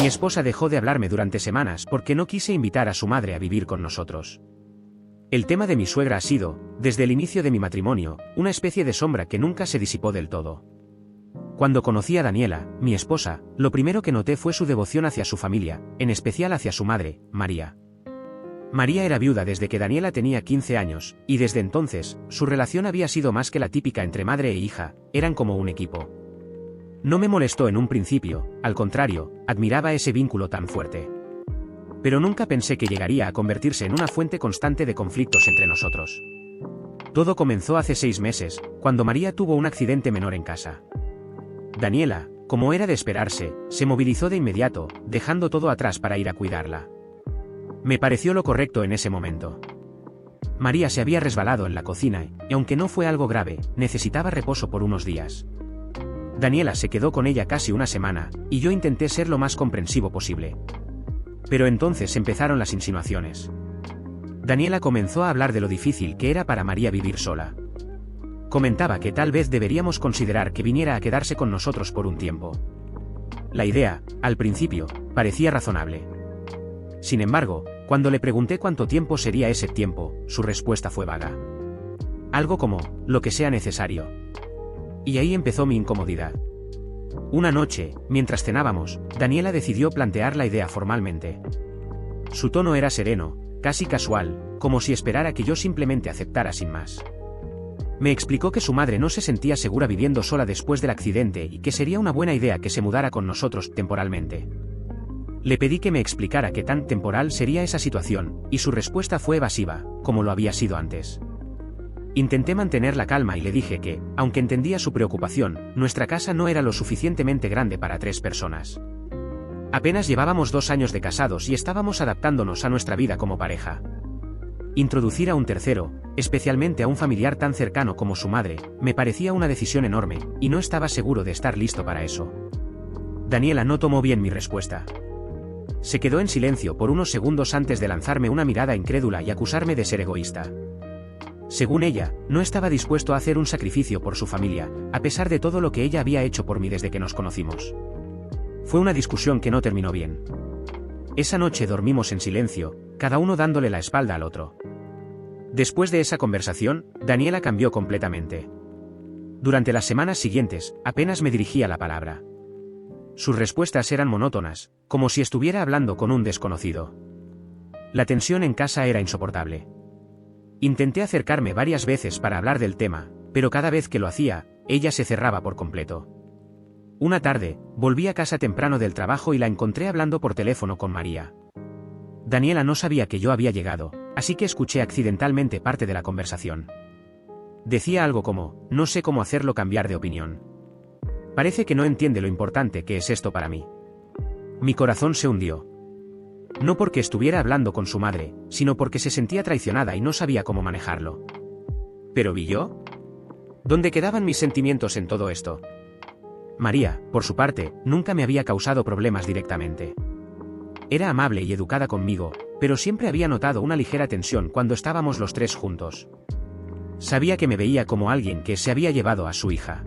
Mi esposa dejó de hablarme durante semanas porque no quise invitar a su madre a vivir con nosotros. El tema de mi suegra ha sido, desde el inicio de mi matrimonio, una especie de sombra que nunca se disipó del todo. Cuando conocí a Daniela, mi esposa, lo primero que noté fue su devoción hacia su familia, en especial hacia su madre, María. María era viuda desde que Daniela tenía 15 años, y desde entonces, su relación había sido más que la típica entre madre e hija, eran como un equipo. No me molestó en un principio, al contrario, admiraba ese vínculo tan fuerte. Pero nunca pensé que llegaría a convertirse en una fuente constante de conflictos entre nosotros. Todo comenzó hace 6 meses, cuando María tuvo un accidente menor en casa. Daniela, como era de esperarse, se movilizó de inmediato, dejando todo atrás para ir a cuidarla. Me pareció lo correcto en ese momento. María se había resbalado en la cocina y aunque no fue algo grave, necesitaba reposo por unos días. Daniela se quedó con ella casi una semana, y yo intenté ser lo más comprensivo posible. Pero entonces empezaron las insinuaciones. Daniela comenzó a hablar de lo difícil que era para María vivir sola. Comentaba que tal vez deberíamos considerar que viniera a quedarse con nosotros por un tiempo. La idea, al principio, parecía razonable. Sin embargo, cuando le pregunté cuánto tiempo sería ese tiempo, su respuesta fue vaga. Algo como, lo que sea necesario. Y ahí empezó mi incomodidad. Una noche, mientras cenábamos, Daniela decidió plantear la idea formalmente. Su tono era sereno, casi casual, como si esperara que yo simplemente aceptara sin más. Me explicó que su madre no se sentía segura viviendo sola después del accidente y que sería una buena idea que se mudara con nosotros temporalmente. Le pedí que me explicara qué tan temporal sería esa situación, y su respuesta fue evasiva, como lo había sido antes. Intenté mantener la calma y le dije que, aunque entendía su preocupación, nuestra casa no era lo suficientemente grande para 3 personas. Apenas llevábamos 2 años de casados y estábamos adaptándonos a nuestra vida como pareja. Introducir a un tercero, especialmente a un familiar tan cercano como su madre, me parecía una decisión enorme, y no estaba seguro de estar listo para eso. Daniela no tomó bien mi respuesta. Se quedó en silencio por unos segundos antes de lanzarme una mirada incrédula y acusarme de ser egoísta. Según ella, no estaba dispuesto a hacer un sacrificio por su familia, a pesar de todo lo que ella había hecho por mí desde que nos conocimos. Fue una discusión que no terminó bien. Esa noche dormimos en silencio, cada uno dándole la espalda al otro. Después de esa conversación, Daniela cambió completamente. Durante las semanas siguientes, apenas me dirigía la palabra. Sus respuestas eran monótonas, como si estuviera hablando con un desconocido. La tensión en casa era insoportable. Intenté acercarme varias veces para hablar del tema, pero cada vez que lo hacía, ella se cerraba por completo. Una tarde, volví a casa temprano del trabajo y la encontré hablando por teléfono con María. Daniela no sabía que yo había llegado, así que escuché accidentalmente parte de la conversación. Decía algo como, no sé cómo hacerlo cambiar de opinión. Parece que no entiende lo importante que es esto para mí. Mi corazón se hundió. No porque estuviera hablando con su madre, sino porque se sentía traicionada y no sabía cómo manejarlo. ¿Pero vi yo? ¿Dónde quedaban mis sentimientos en todo esto? María, por su parte, nunca me había causado problemas directamente. Era amable y educada conmigo, pero siempre había notado una ligera tensión cuando estábamos los 3 juntos. Sabía que me veía como alguien que se había llevado a su hija.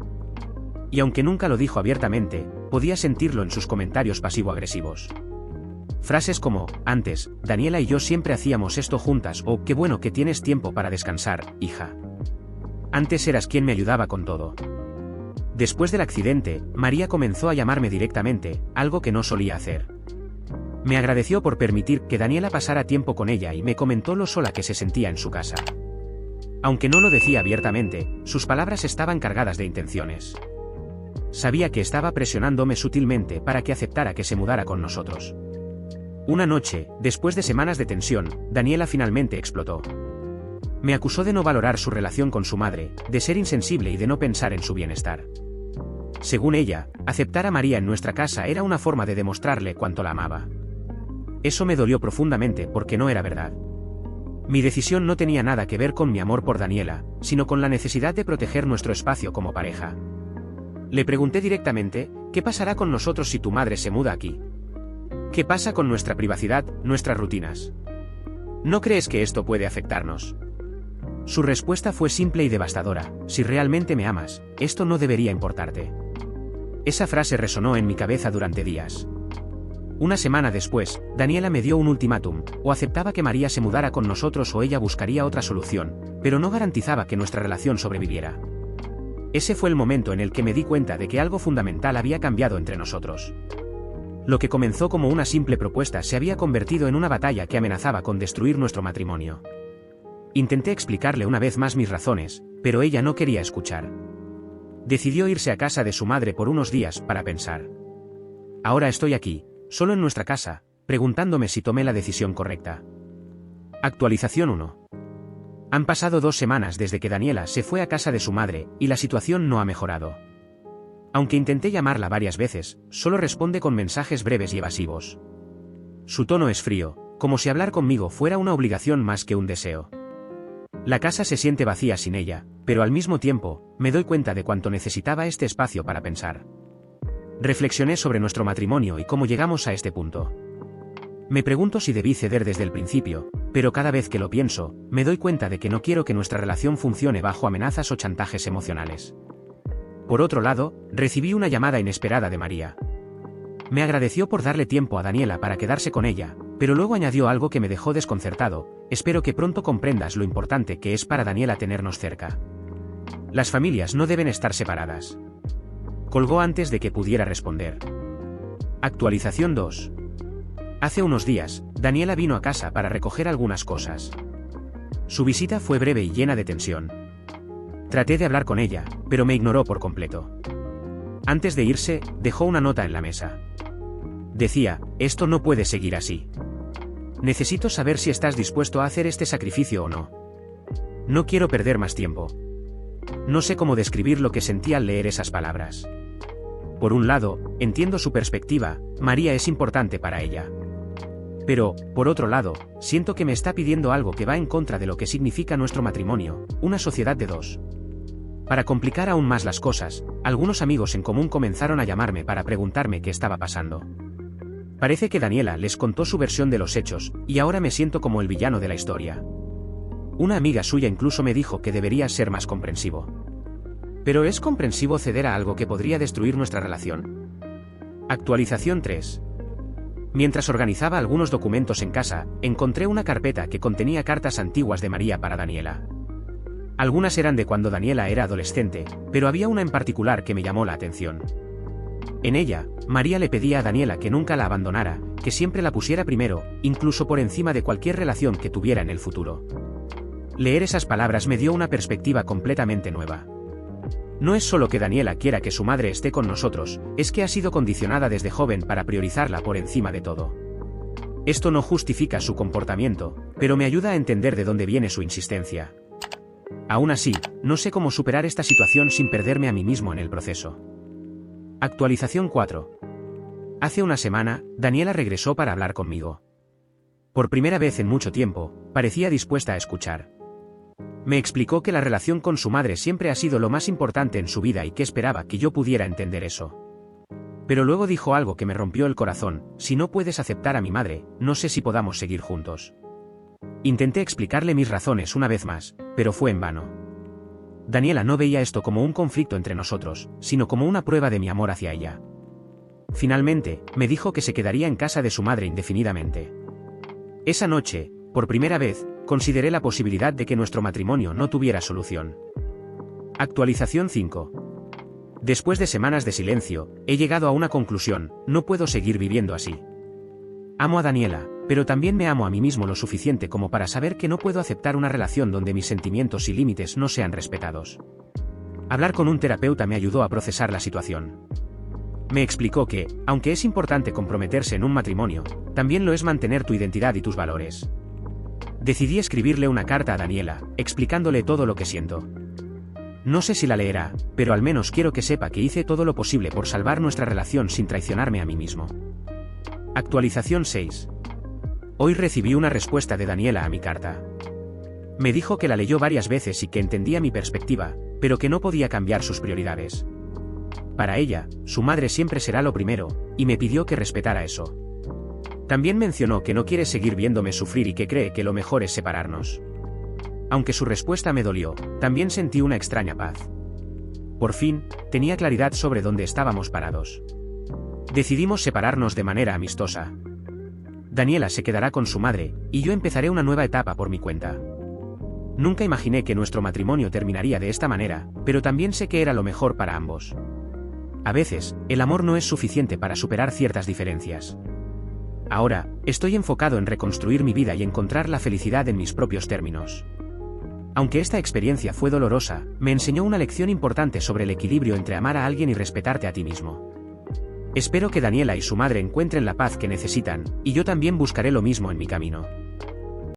Y aunque nunca lo dijo abiertamente, podía sentirlo en sus comentarios pasivo-agresivos. Frases como, antes, Daniela y yo siempre hacíamos esto juntas o qué bueno que tienes tiempo para descansar, hija. Antes eras quien me ayudaba con todo. Después del accidente, María comenzó a llamarme directamente, algo que no solía hacer. Me agradeció por permitir que Daniela pasara tiempo con ella y me comentó lo sola que se sentía en su casa. Aunque no lo decía abiertamente, sus palabras estaban cargadas de intenciones. Sabía que estaba presionándome sutilmente para que aceptara que se mudara con nosotros. Una noche, después de semanas de tensión, Daniela finalmente explotó. Me acusó de no valorar su relación con su madre, de ser insensible y de no pensar en su bienestar. Según ella, aceptar a María en nuestra casa era una forma de demostrarle cuánto la amaba. Eso me dolió profundamente porque no era verdad. Mi decisión no tenía nada que ver con mi amor por Daniela, sino con la necesidad de proteger nuestro espacio como pareja. Le pregunté directamente, ¿qué pasará con nosotros si tu madre se muda aquí? ¿Qué pasa con nuestra privacidad, nuestras rutinas? ¿No crees que esto puede afectarnos? Su respuesta fue simple y devastadora, si realmente me amas, esto no debería importarte. Esa frase resonó en mi cabeza durante días. Una semana después, Daniela me dio un ultimátum: o aceptaba que María se mudara con nosotros o ella buscaría otra solución, pero no garantizaba que nuestra relación sobreviviera. Ese fue el momento en el que me di cuenta de que algo fundamental había cambiado entre nosotros. Lo que comenzó como una simple propuesta se había convertido en una batalla que amenazaba con destruir nuestro matrimonio. Intenté explicarle una vez más mis razones, pero ella no quería escuchar. Decidió irse a casa de su madre por unos días para pensar. Ahora estoy aquí, solo en nuestra casa, preguntándome si tomé la decisión correcta. Actualización 1. Han pasado 2 semanas desde que Daniela se fue a casa de su madre, y la situación no ha mejorado. Aunque intenté llamarla varias veces, solo responde con mensajes breves y evasivos. Su tono es frío, como si hablar conmigo fuera una obligación más que un deseo. La casa se siente vacía sin ella, pero al mismo tiempo, me doy cuenta de cuánto necesitaba este espacio para pensar. Reflexioné sobre nuestro matrimonio y cómo llegamos a este punto. Me pregunto si debí ceder desde el principio, pero cada vez que lo pienso, me doy cuenta de que no quiero que nuestra relación funcione bajo amenazas o chantajes emocionales. Por otro lado, recibí una llamada inesperada de María. Me agradeció por darle tiempo a Daniela para quedarse con ella, pero luego añadió algo que me dejó desconcertado: espero que pronto comprendas lo importante que es para Daniela tenernos cerca. Las familias no deben estar separadas. Colgó antes de que pudiera responder. Actualización 2. Hace unos días, Daniela vino a casa para recoger algunas cosas. Su visita fue breve y llena de tensión. Traté de hablar con ella, pero me ignoró por completo. Antes de irse, dejó una nota en la mesa. Decía: esto no puede seguir así. Necesito saber si estás dispuesto a hacer este sacrificio o no. No quiero perder más tiempo. No sé cómo describir lo que sentí al leer esas palabras. Por un lado, entiendo su perspectiva: María es importante para ella. Pero, por otro lado, siento que me está pidiendo algo que va en contra de lo que significa nuestro matrimonio, una sociedad de dos. Para complicar aún más las cosas, algunos amigos en común comenzaron a llamarme para preguntarme qué estaba pasando. Parece que Daniela les contó su versión de los hechos, y ahora me siento como el villano de la historia. Una amiga suya incluso me dijo que debería ser más comprensivo. ¿Pero es comprensivo ceder a algo que podría destruir nuestra relación? Actualización 3. Mientras organizaba algunos documentos en casa, encontré una carpeta que contenía cartas antiguas de María para Daniela. Algunas eran de cuando Daniela era adolescente, pero había una en particular que me llamó la atención. En ella, María le pedía a Daniela que nunca la abandonara, que siempre la pusiera primero, incluso por encima de cualquier relación que tuviera en el futuro. Leer esas palabras me dio una perspectiva completamente nueva. No es solo que Daniela quiera que su madre esté con nosotros, es que ha sido condicionada desde joven para priorizarla por encima de todo. Esto no justifica su comportamiento, pero me ayuda a entender de dónde viene su insistencia. Aún así, no sé cómo superar esta situación sin perderme a mí mismo en el proceso. Actualización 4. Hace una semana, Daniela regresó para hablar conmigo. Por primera vez en mucho tiempo, parecía dispuesta a escuchar. Me explicó que la relación con su madre siempre ha sido lo más importante en su vida y que esperaba que yo pudiera entender eso. Pero luego dijo algo que me rompió el corazón: si no puedes aceptar a mi madre, no sé si podamos seguir juntos. Intenté explicarle mis razones una vez más, pero fue en vano. Daniela no veía esto como un conflicto entre nosotros, sino como una prueba de mi amor hacia ella. Finalmente, me dijo que se quedaría en casa de su madre indefinidamente. Esa noche, por primera vez, consideré la posibilidad de que nuestro matrimonio no tuviera solución. Actualización 5. Después de semanas de silencio, he llegado a una conclusión: no puedo seguir viviendo así. Amo a Daniela, pero también me amo a mí mismo lo suficiente como para saber que no puedo aceptar una relación donde mis sentimientos y límites no sean respetados. Hablar con un terapeuta me ayudó a procesar la situación. Me explicó que, aunque es importante comprometerse en un matrimonio, también lo es mantener tu identidad y tus valores. Decidí escribirle una carta a Daniela, explicándole todo lo que siento. No sé si la leerá, pero al menos quiero que sepa que hice todo lo posible por salvar nuestra relación sin traicionarme a mí mismo. Actualización 6. Hoy recibí una respuesta de Daniela a mi carta. Me dijo que la leyó varias veces y que entendía mi perspectiva, pero que no podía cambiar sus prioridades. Para ella, su madre siempre será lo primero, y me pidió que respetara eso. También mencionó que no quiere seguir viéndome sufrir y que cree que lo mejor es separarnos. Aunque su respuesta me dolió, también sentí una extraña paz. Por fin, tenía claridad sobre dónde estábamos parados. Decidimos separarnos de manera amistosa. Daniela se quedará con su madre, y yo empezaré una nueva etapa por mi cuenta. Nunca imaginé que nuestro matrimonio terminaría de esta manera, pero también sé que era lo mejor para ambos. A veces, el amor no es suficiente para superar ciertas diferencias. Ahora, estoy enfocado en reconstruir mi vida y encontrar la felicidad en mis propios términos. Aunque esta experiencia fue dolorosa, me enseñó una lección importante sobre el equilibrio entre amar a alguien y respetarte a ti mismo. Espero que Daniela y su madre encuentren la paz que necesitan, y yo también buscaré lo mismo en mi camino.